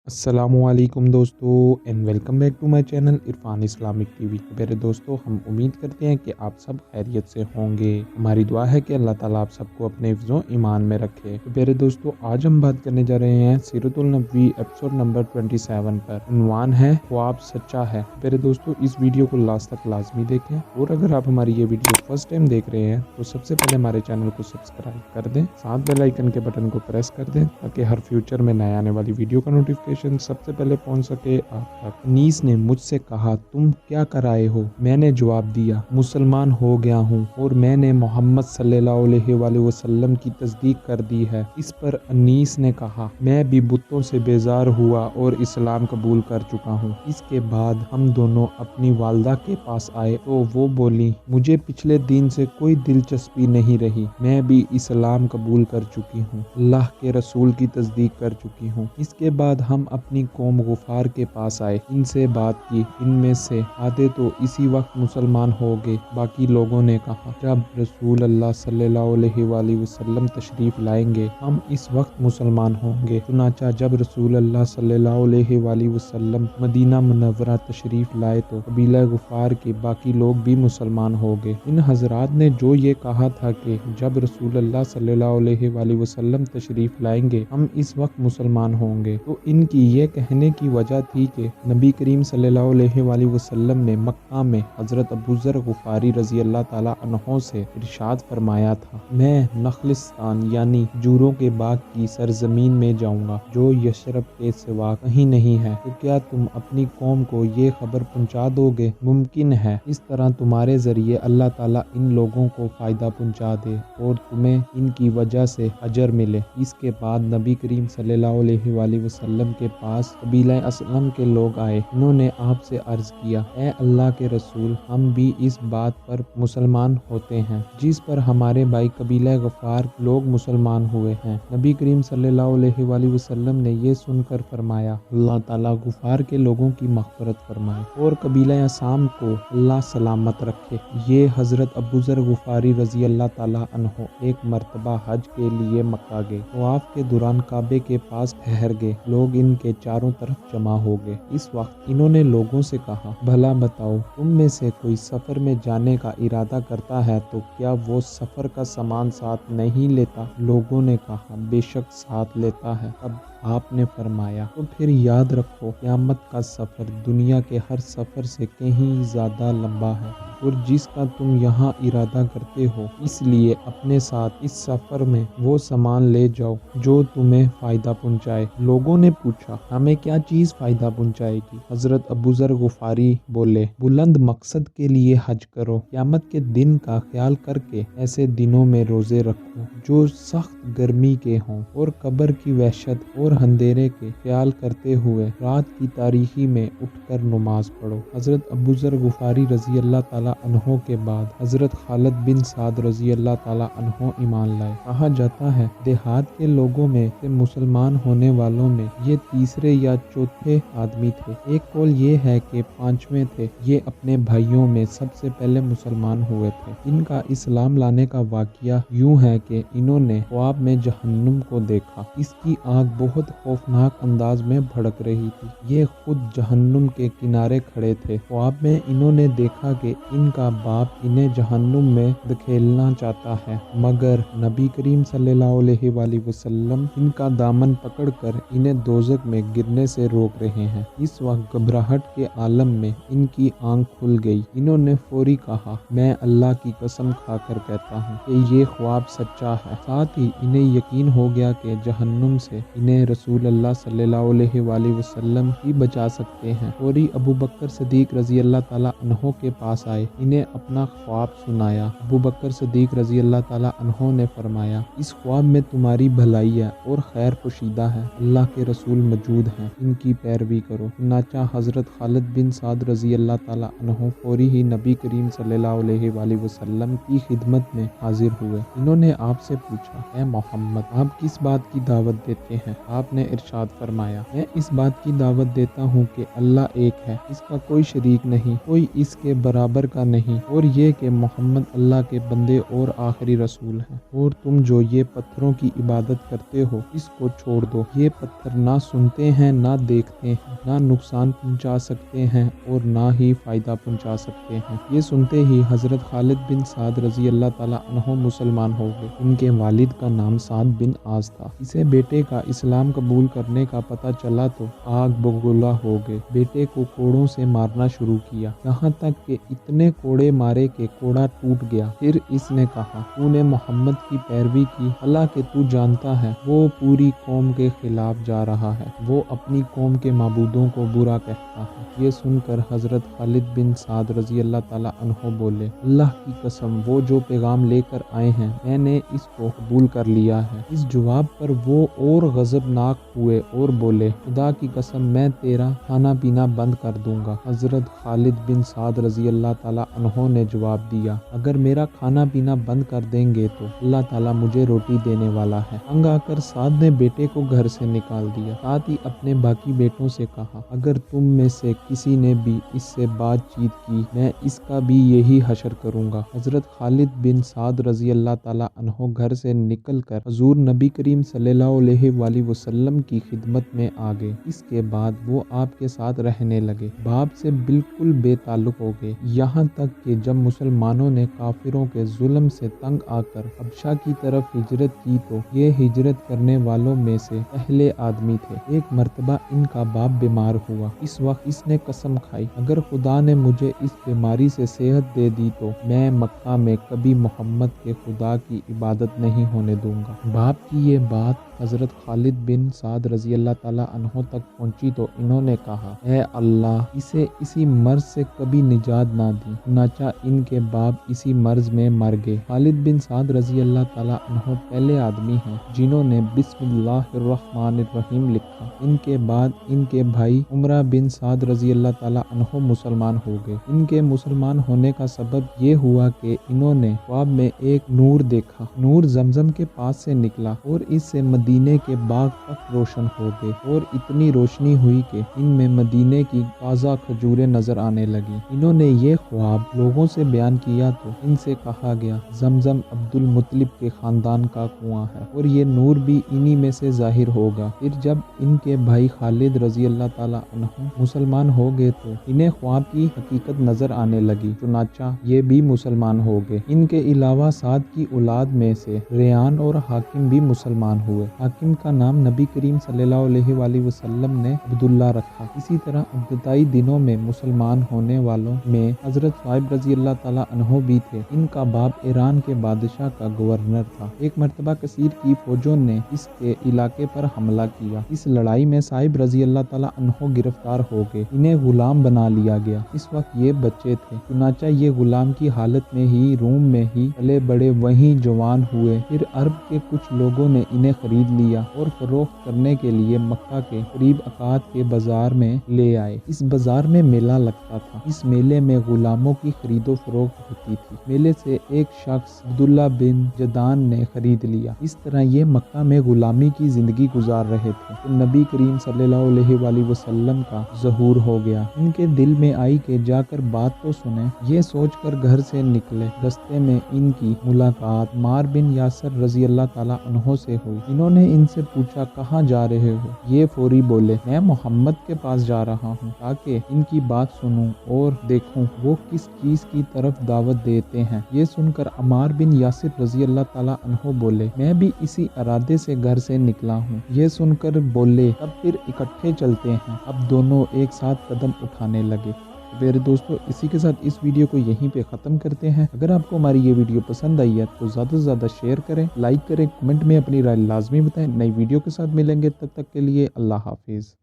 अस्सलामुअलैकुम दोस्तों and welcome back to my channel Irfan Islamic TV. मेरे दोस्तों, हम उम्मीद करते हैं कि आप सब खैरियत से होंगे। हमारी दुआ है कि अल्लाह ताला आप सबको अपने हिफ्ज़ो ईमान में रखे। तो मेरे दोस्तों, आज हम बात करने जा रहे हैं सीरतुल नबी एपिसोड नंबर 27 पर। उन्वान है ख्वाब सच्चा है। मेरे दोस्तों, इस वीडियो को लास्ट तक लाजमी देखें और अगर आप हमारी ये वीडियो फर्स्ट टाइम देख रहे हैं तो सबसे पहले हमारे चैनल को सब्सक्राइब कर दें, साथ बेल आइकन के बटन को प्रेस कर दें ताकि हर फ्यूचर में नए आने वाली वीडियो का नोटिफिकेशन सबसे पहले पहुंच सके आप तक। अनीस ने मुझसे कहा, तुम क्या कर आए हो? मैंने जवाब दिया, मुसलमान हो गया हूँ और मैंने मोहम्मद सल्लल्लाहु अलैहि वसल्लम की तस्दीक कर दी है। इस पर अनीस ने कहा, मैं भी बुतों से बेजार हुआ और इस्लाम कबूल कर चुका हूँ। इसके बाद हम दोनों अपनी वालदा के पास आए तो वो बोली, मुझे पिछले दिन से कोई दिलचस्पी नहीं रही, मैं भी इस्लाम कबूल कर चुकी हूँ, अल्लाह के रसूल की तस्दीक कर चुकी हूँ। इसके बाद हम अपनी कौम गुफार के पास आए, इनसे बात की। इनमें से आधे तो इसी वक्त मुसलमान हो गए। बाकी लोगों ने कहा, जब रसूल अल्लाह सल्लल्लाहु अलैहि वसल्लम तशरीफ लाएंगे हम इस वक्त मुसलमान होंगे। चुनाचा जब रसूल अल्लाह सल्लल्लाहु अलैहि वसल्लम मदीना मुनव्वरा तशरीफ लाए तो कबीला गुफार के बाकी लोग भी मुसलमान हो गए। इन हजरात ने जो ये कहा था कि जब रसूल अल्लाह सल्लल्लाहु अलैहि वसल्लम तशरीफ लाएंगे हम इस वक्त मुसलमान होंगे, तो इनकी ये कहने की वजह थी कि नबी करीम सल्लल्लाहु अलैहि वसल्लम ने मक्का में हज़रत अबू ज़र गुफ़ारी रज़ी अल्लाह ताला अन्हो से इरशाद फरमाया था, मैं नखलिस्तान यानी जूरों के बाग की सरजमीन में जाऊंगा जो यशरब के सिवा कहीं नहीं है, तो क्या तुम अपनी कौम को ये खबर पहुंचा दोगे? मुमकिन है इस तरह तुम्हारे जरिए अल्लाह ताला इन लोगों को फ़ायदा पहुंचा दे और तुम्हें इनकी वजह से अजर मिले। इसके बाद नबी करीम सल्लल्लाहु अलैहि वसल्लम के पास कबीला असलम के लोग आए। इन्होंने आपसे अर्ज किया, ए अल्लाह के रसूल, हम भी इस बात पर मुसलमान होते हैं जिस पर हमारे भाई कबीला गफ़ार लोग मुसलमान हुए हैं। नबी करीम सल्लल्लाहु अलैहि वसल्लम ने ये सुनकर फरमाया, अल्लाह ताला गुफार के लोगों की मग़फ़िरत फरमाए और कबीला असाम को अल्लाह सलामत रखे। ये हज़रत अबू ज़र गुफ़ारी रज़ी अल्लाह ताला अन्हो एक मरतबा हज के लिए मक्का गए। तवाफ़ के दौरान काबे के पास ठहर गए। लोग इनके चारों तरफ जमा हो गए। इस वक्त इन्होंने लोगों से कहा, भला बताओ, तुम में से कोई सफ़र में जाने का इरादा करता है तो क्या वो सफ़र का सामान साथ नहीं लेता? लोगों ने कहा, बेशक साथ लेता है। अब आपने फरमाया, तो फिर याद रखो, क़यामत का सफ़र दुनिया के हर सफ़र से कहीं ज़्यादा लंबा है और जिसका तुम यहाँ इरादा करते हो, इसलिए अपने साथ इस सफ़र में वो सामान ले जाओ जो तुम्हें फ़ायदा पहुँचाए। लोगों ने पूछा, हमें क्या चीज़ फ़ायदा पहुँचाएगी? हज़रत अबू ज़र गुफ़ारी बोले, बुलंद मकसद के लिए हज करो, क़यामत के दिन का ख्याल करके ऐसे दिनों में रोज़े रखो जो सख्त गर्मी के हों और कब्र की वहशत और अंधेरे के ख्याल करते हुए रात की तारीकी में उठकर नमाज पढ़ो। हज़रत अबू ज़र गुफ़ारी रज़ी अल्लाह ताला अन्हो के बाद हज़रत खालिद बिन साद रज़ी अल्लाह ताला अन्हो ईमान लाए। कहा जाता है देहात के लोगों में से मुसलमान होने वालों में ये तीसरे या चौथे आदमी थे। एक कौल ये है कि पांचवें थे। ये अपने भाइयों में सबसे पहले मुसलमान हुए थे। इनका इस्लाम लाने का वाक़या यूँ है कि इन्होंने ख्वाब में जहन्नुम को देखा। इसकी आग बहुत खौफनाक अंदाज में भड़क रही थी। ये खुद जहन्नुम के किनारे खड़े थे। ख्वाब में इन्होंने देखा कि इनका बाप इन्हें जहन्नुम में धकेलना चाहता है, मगर नबी करीम सल्लल्लाहु अलैहि वसल्लम इनका दामन पकड़कर इन्हें दोज़ख में गिरने से रोक रहे हैं। इस वक्त घबराहट के आलम में इनकी आंख खुल गई। इन्होंने फौरी कहा, मैं अल्लाह की कसम खाकर कहता हूँ कि ये ख्वाब सच्चा है। साथ ही इन्हें यकीन हो गया कि जहन्नुम से इन्हें रसूल अल्लाह सल्लल्लाहु अलैहि वसल्लम ही बचा सकते हैं। फौरी अबू बकर सदीक रज़ी अल्लाह ताला अन्हो के पास आए, इन्हें अपना ख्वाब सुनाया। अबू बकर सदीक रज़ी अल्लाह ताला अन्हो ने फरमाया, इस ख्वाब में तुम्हारी भलाई है और खैर पोशीदा है, अल्लाह के रसूल मौजूद हैं, इनकी पैरवी करो। चुनांचा हज़रत खालिद बिन साद रज़ी अल्लाह ताला अन्हो फौरी ही नबी करीम सल्लल्लाहु अलैहि वसल्लम की खिदमत में हाजिर हुए। इन्होंने आपसे पूछा, ए मोहम्मद, आप किस बात की दावत देते हैं? आपने इरशाद फरमाया, मैं इस बात की दावत देता हूँ कि अल्लाह एक है, इसका कोई शरीक नहीं, कोई इसके बराबर का नहीं, और ये कि मोहम्मद अल्लाह के बंदे और आखिरी रसूल हैं। और तुम जो ये पत्थरों की इबादत करते हो, इसको छोड़ दो। ये पत्थर ना सुनते हैं, ना देखते हैं, ना नुकसान पहुंचा सकते हैं और ना ही फ़ायदा पहुंचा सकते हैं। ये सुनते ही हज़रत खालिद बिन साद रज़ी अल्लाह ताला अन्हो मुसलमान हो गए। इनके वालिद का नाम साद बिन आस था। इसे बेटे का इस्लाम कबूल करने का पता चला तो आग बगोला हो गए। बेटे को कोड़ों से मारना शुरू किया, यहाँ तक कि इतने कोड़े मारे कि कोड़ा टूट गया। फिर इसने कहा, तूने मोहम्मद की पैरवी की, हालांकि तू जानता है वो पूरी कौम के खिलाफ जा रहा है, वो अपनी कौम के माबूदों को बुरा कहता है। ये सुनकर हज़रत खालिद बिन साद रज़ी अल्लाह ताला अन्हो बोले, अल्लाह की कसम, वो जो पैगाम लेकर आए हैं मैंने इसको कबूल कर लिया है। इस जवाब पर वो और गज़बनाक हुए और बोले, खुदा की कसम, मैं तेरा खाना पीना बंद कर दूंगा। हज़रत खालिद बिन साद रज़ी अल्लाह ताला अन्हो ने जवाब दिया, अगर मेरा खाना पीना बंद कर देंगे तो अल्लाह ताला मुझे रोटी देने वाला है। तंग आकर साद ने बेटे को घर से निकाल दिया। साथ ही अपने बाकी बेटों से कहा, अगर तुम में से किसी ने भी इससे बातचीत की, मैं इसका भी यही हशर करूंगा। हज़रत खालिद बिन साद रज़ी अल्लाह ताला अन्हो घर से निकलकर हुज़ूर नबी करीम सल्लल्लाहु अलैहि वसल्लम की खिदमत में आ गए। इसके बाद वो आपके साथ रहने लगे, बाप से बिल्कुल बेताल्लुक हो गए। यहाँ तक कि जब मुसलमानों ने काफिरों के जुल्म से तंग आकर हबशा की तरफ हिजरत की तो ये हिजरत करने वालों में से पहले आदमी थे। एक मर्तबा इनका बाप बीमार हुआ। इस वक्त इसने कसम खाई, अगर खुदा ने मुझे इस बीमारी से सेहत दे दी तो मैं मक्का में कभी मोहम्मद के खुदा की इबादत नहीं होने दूंगा। बाप की ये बात हज़रत खालिद बिन साद रज़ी अल्लाह ताला अन्हो तक पहुंची तो इन्होंने कहा, ऐ अल्लाह, इसे इसी मर्ज से कभी निजात ना दी। चुनाचा इनके बाप इसी मर्ज में मर गए। खालिद बिन साद रज़ी अल्लाह ताला अन्हो पहले आदमी हैं जिन्होंने बिस्मिल्लाहिर्रहमानिर्रहीम लिखा। इनके बाद इनके भाई उमरा बिन साद रज़ी अल्लाह ताला अन्हो मुसलमान हो गए। इनके मुसलमान होने का सबब ये हुआ कि इन्होंने ख्वाब में एक नूर देखा। नूर जमजम के पास से निकला और इससे मदीने के बाग तक रोशन हो गए, और इतनी रोशनी हुई कि इनमें मदीने की ताज़ा खजूरें नजर आने लगी। इन्होंने ये ख्वाब लोगों से बयान किया तो इनसे कहा गया, जमजम अब्दुल मुत्तलिब के खानदान का कुआं है और ये नूर भी इन्हीं में से जाहिर होगा। फिर जब इनके भाई खालिद रज़ी अल्लाह ताला अन्हु मुसलमान हो गए तो इन्हें ख्वाब की हकीकत नजर आने लगी। चुनाचा ये भी मुसलमान हो गए। इनके अलावा साद की औलाद में से रेयान और हाकिम भी मुसलमान हुए। हाकिम का नाम नबी करीम सल्लल्लाहु अलैहि वसल्लम ने अब्दुल्ला रखा। इसी तरह इब्तदाई दिनों में मुसलमान होने वालों में हज़रत साहिब रज़ी अल्लाह ताला अन्हो भी थे। इनका बाप ईरान के बादशाह का गवर्नर था। एक मरतबा कसीर की फौजों ने इसके इलाके पर हमला किया। इस लड़ाई में साहिब रज़ी अल्लाह ताला अन्हो गिरफ्तार हो गए। इन्हें गुलाम बना लिया गया। इस वक्त ये बच्चे थे। चुनाचा ये गुलाम की हालत में ही रूम में ही पले बड़े वहीं जवान हुए। फिर अरब के कुछ लोगों ने इन्हें खरीद लिया और फरोख्त करने के लिए मक्का के करीब अकाद के बाजार में ले आए। इस बाजार में मेला लगता था। इस मेले में गुलामों की खरीदो फरोख्त होती थी। मेले से एक शख्स अब्दुल्ला बिन जदान ने खरीद लिया। इस तरह ये मक्का में गुलामी की जिंदगी गुजार रहे थे तो नबी करीम सल्लल्लाहु अलैहि वसल्लम का ज़हूर हो गया। इनके दिल में आई कि जाकर बात तो सुने। ये सोचकर घर से निकले। रास्ते में इनकी मुलाकात मार बिन यासर रज़ी अल्लाह ताला अन्हो से हुई। इन्होंने इनसे पूछा, कहाँ जा रहे हो? ये फौरी बोले, मैं मोहम्मद के पास जा रहा हूँ ताकि इनकी बात सुनूं और देखूं वो किस चीज़ की तरफ दावत देते हैं। ये सुनकर अमार बिन यासिर रज़ी अल्लाह ताला अन्हो बोले, मैं भी इसी इरादे से घर से निकला हूँ। ये सुनकर बोले, तब फिर इकट्ठे चलते हैं। अब दोनों एक साथ कदम उठाने लगे। मेरे दोस्तों, इसी के साथ इस वीडियो को यहीं पे ख़त्म करते हैं। अगर आपको हमारी ये वीडियो पसंद आई है तो ज़्यादा से ज़्यादा शेयर करें, लाइक करें, कमेंट में अपनी राय लाजमी बताएं। नई वीडियो के साथ मिलेंगे, तब तक के लिए अल्लाह हाफिज़।